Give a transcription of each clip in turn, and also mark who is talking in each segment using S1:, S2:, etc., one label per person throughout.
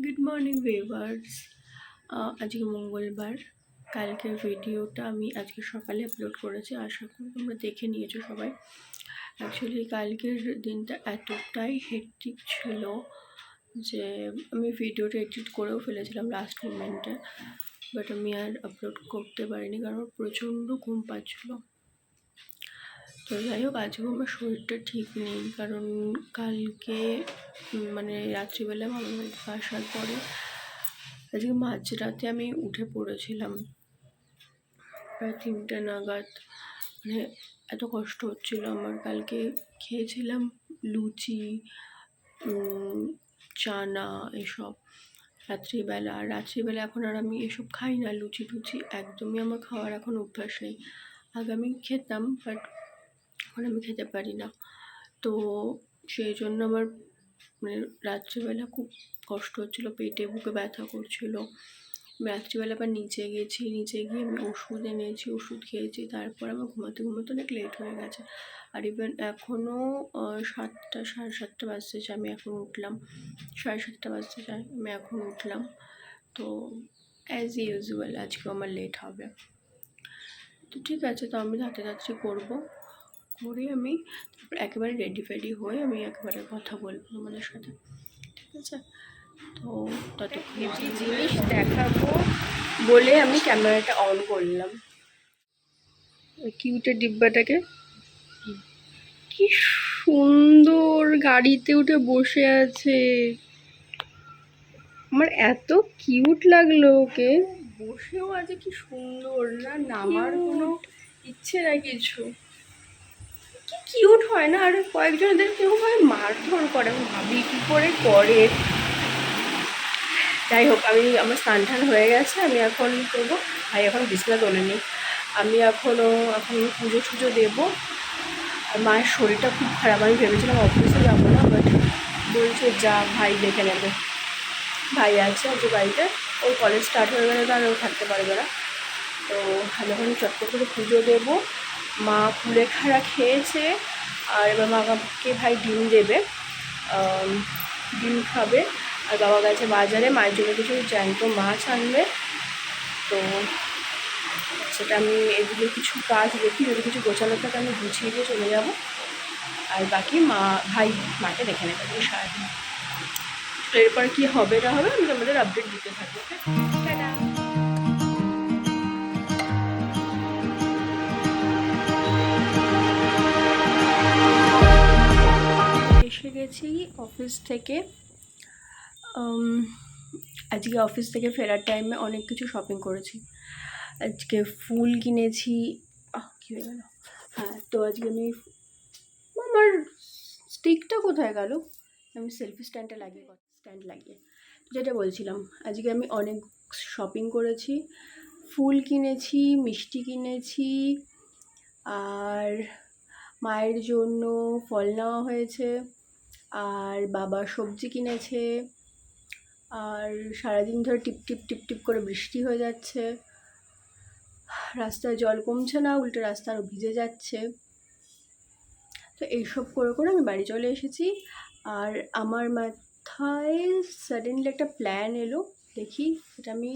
S1: Good morning viewers. আজকে মঙ্গলবার। কালকের ভিডিওটা আমি আজকে সকালে আপলোড করেছি, আশা করি তোমরা দেখে নিয়েছো সবাই। অ্যাকচুয়ালি কালকের দিনটা এতটাই হেক্টিক ছিল যে আমি ভিডিওটা এডিট করেও ফেলেছিলাম লাস্ট মোমেন্টে, বাট আমি আর আপলোড করতে পারিনি কারণ প্রচণ্ড ঘুম পাচ্ছিলো। তো যাই হোক, আজকেও আমার শরীরটা ঠিক নেই কারণ কালকে মানে রাত্রিবেলা মামার বাড়ি থেকে আসার পরে আজকে মাঝরাতে আমি উঠে পড়েছিলাম প্রায় 3টে নাগাদ। মানে এত কষ্ট হচ্ছিলো আমার। কালকে খেয়েছিলাম লুচি, চানা এসব রাত্রিবেলা। আর রাত্রিবেলা এখন আর আমি এসব খাই না, লুচি টুচি একদমই আমার খাওয়ার এখন অভ্যাস নেই। আগে আমি খেতাম, বাট এখন আমি খেতে পারি না। তো সেই জন্য আমার মানে রাত্রিবেলা খুব কষ্ট হচ্ছিলো, পেটে বুকে ব্যথা করছিলো। রাত্রিবেলা আবার নিচে গেছি, নিচে গিয়ে আমি ওষুধ এনেছি, ওষুধ খেয়েছি। তারপর আমার ঘুমাতে ঘুমাতে অনেক লেট হয়ে গেছে। আর ইভেন এখনও 7টা 7:30 বাজতে চাই, আমি এখন উঠলাম। 7:30 বাজতে চাই, আমি এখন উঠলাম। তো অ্যাজ ইউজুয়াল আজকেও আমার লেট হবে। তো ঠিক আছে, তো আমি তাড়াতাড়ি করবো, করে আমি তারপর একেবারে রেডি ফেডি হয়ে আমি একেবারে কথা বলবো তোমাদের সাথে, ঠিক আছে? তো ততক্ষণ জিনিস দেখাবো বলে আমি ক্যামেরাটা অন করলাম। কিউটের ডিব্বাটাকে কি সুন্দর গাড়িতে উঠে বসে আছে, আমার এত কিউট লাগলো ওকে। বসেও আছে, কি সুন্দর না, নামার কোনো ইচ্ছে না কিছু। কি কিউট হয় না? আর কয়েকজনদের কেউ হয় মারধর করে, আমি ভাবি কী করে করে। যাই হোক, আমার স্নান টান হয়ে গেছে, আমি এখন করবো। ভাই এখন বিছনা তোলেনি, আমি এখন পুজো টুজো দেবো। আর মায়ের শরীরটা খুব খারাপ, আমি ভেবেছিলাম অফিসে যাবো না, বাট বলছে যা, ভাই দেখে নেবে। ভাই আছে আজকে বাড়িতে, ওর কলেজ স্টার্ট হয়ে গেলে তো আর ও থাকতে পারবে না। তো আমি এখন চটপট করে পুজো দেবো। মা কুলেখাড়া খেয়েছে, আর এবার মাকে ভাই ডিম দেবে, ডিম খাবে। আর বাবা গেছে বাজারে, মায়ের জন্য কিছু জ্যান্ত মাছ আনবে। তো সেটা আমি এগুলো কিছু কাজ দেখি, যদি কিছু গোছানো থাকে আমি গুছিয়ে দিয়ে চলে যাব। আর বাকি ভাই মাকে দেখে নেবে সারাদিন। তো এরপর কী হবে না হবে আমি তোমাদের আপডেট দিতে থাকবো। এসে গেছি অফিস থেকে। আজকে অফিস থেকে ফেরার টাইমে অনেক কিছু শপিং করেছি। আজকে ফুল কিনেছি। কী হয়ে গেল? হ্যাঁ, তো আজকে আমি আমার স্টিকটা কোথায় গেল? আমি সেলফি স্ট্যান্ড লাগিয়ে যেটা বলছিলাম, আজকে আমি অনেক শপিং করেছি। ফুল কিনেছি, মিষ্টি কিনেছি, আর মায়ের জন্য ফল নেওয়া হয়েছে, আর বাবা সবজি কিনেছে। আর সারাদিন ধরে টিপ টিপ টিপ টিপ করে বৃষ্টি হয়ে যাচ্ছে, রাস্তায় জল কমছে না, উল্টে রাস্তা আরও ভিজে যাচ্ছে। তো এইসব করে করে আমি বাড়ি চলে এসেছি। আর আমার মাথায় সাডেনলি একটা প্ল্যান এলো, দেখি সেটা আমি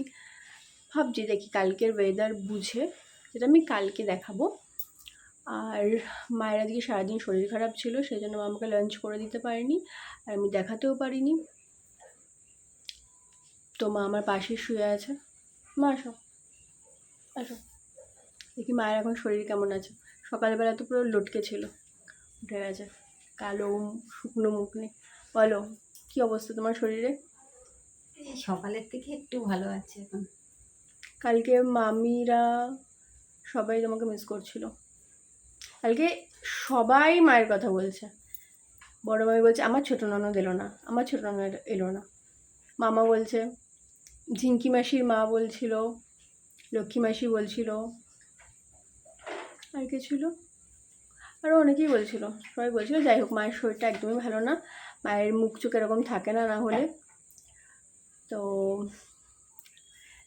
S1: ভাবছি, দেখি কালকের ওয়েদার বুঝে যেটা আমি কালকে দেখাবো। আর মায়ের আজকে সারাদিন শরীর খারাপ ছিল, সেই জন্য আমাকে লাঞ্চ করে দিতে পারেনি, আর আমি দেখাতেও পারিনি। তো মা আমার পাশে শুয়ে আছে। মা আসো, আসো, দেখি মায়ের এখন শরীর কেমন আছে। সকালবেলা তো পুরো লটকে ছিল, উঠে গেছে, কালো শুকনো মুখ নেই। বলো, কী অবস্থা তোমার শরীরে?
S2: সকালের থেকে একটু ভালো আছে এখন।
S1: কালকে মামিরা সবাই তোমাকে মিস করছিল। কালকে সবাই মায়ের কথা বলছে। বড় মামি বলছে আমার ছোটো ননদ এলো না, আমার ছোটো ননদ এলো না। মামা বলছে, ঝিঙ্কি মাসির মা বলছিল, লক্ষ্মী মাসি বলছিল, আর কে ছিল, আরও অনেকেই বলছিল, সবাই বলছিল। যাই হোক, মায়ের শরীরটা একদমই ভালো না, মায়ের মুখ চোখ এরকম থাকে না, না হলে। তো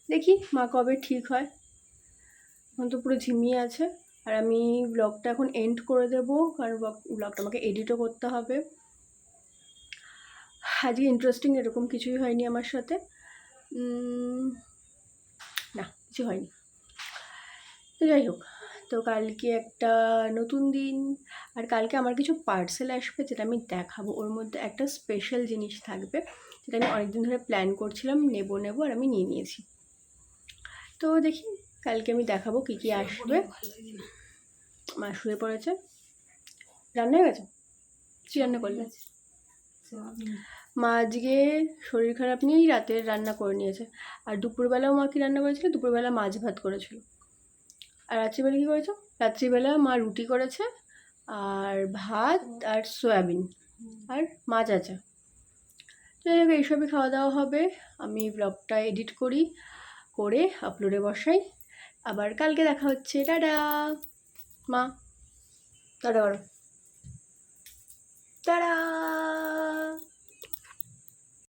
S1: দেখি মা কবে ঠিক হয়, এখন তো পুরো ঝিমিয়ে আছে। আর আমি ব্লগটা এখন এন্ড করে দেবো, কারণ ব্লগটা আমাকে এডিটও করতে হবে। আজকে ইন্টারেস্টিং এরকম কিছুই হয়নি আমার সাথে। না, কিছু হয়নি। তো যাই হোক, তো কালকে একটা নতুন দিন, আর কালকে আমার কিছু পার্সেল আসবে যেটা আমি দেখাবো। ওর মধ্যে একটা স্পেশাল জিনিস থাকবে যেটা আমি অনেকদিন ধরে প্ল্যান করছিলাম নেবো আর আমি নিয়ে নিয়েছি। তো দেখি কালকে আমি দেখাবো কী কী আসবে। মা শুয়ে পড়েছে। রান্না হয়ে গেছে? কী রান্না করলে? মা আজকে শরীর খারাপ নিয়েই রাতের রান্না করে নিয়েছে। আর দুপুরবেলাও মা কি রান্না করেছিল? দুপুরবেলা মাছ ভাত করেছিল। আর রাত্রিবেলা কী করেছো? রাত্রিবেলা মা রুটি করেছে আর ভাত আর সয়াবিন আর মাছ আছে। যাই হোক, এইসবই খাওয়া দাওয়া হবে। আমি ব্লগটা এডিট করি, করে আপলোডে বসাই। আবার কালকে দেখা হচ্ছে। টাটা। মা টাটা করো। টাটা।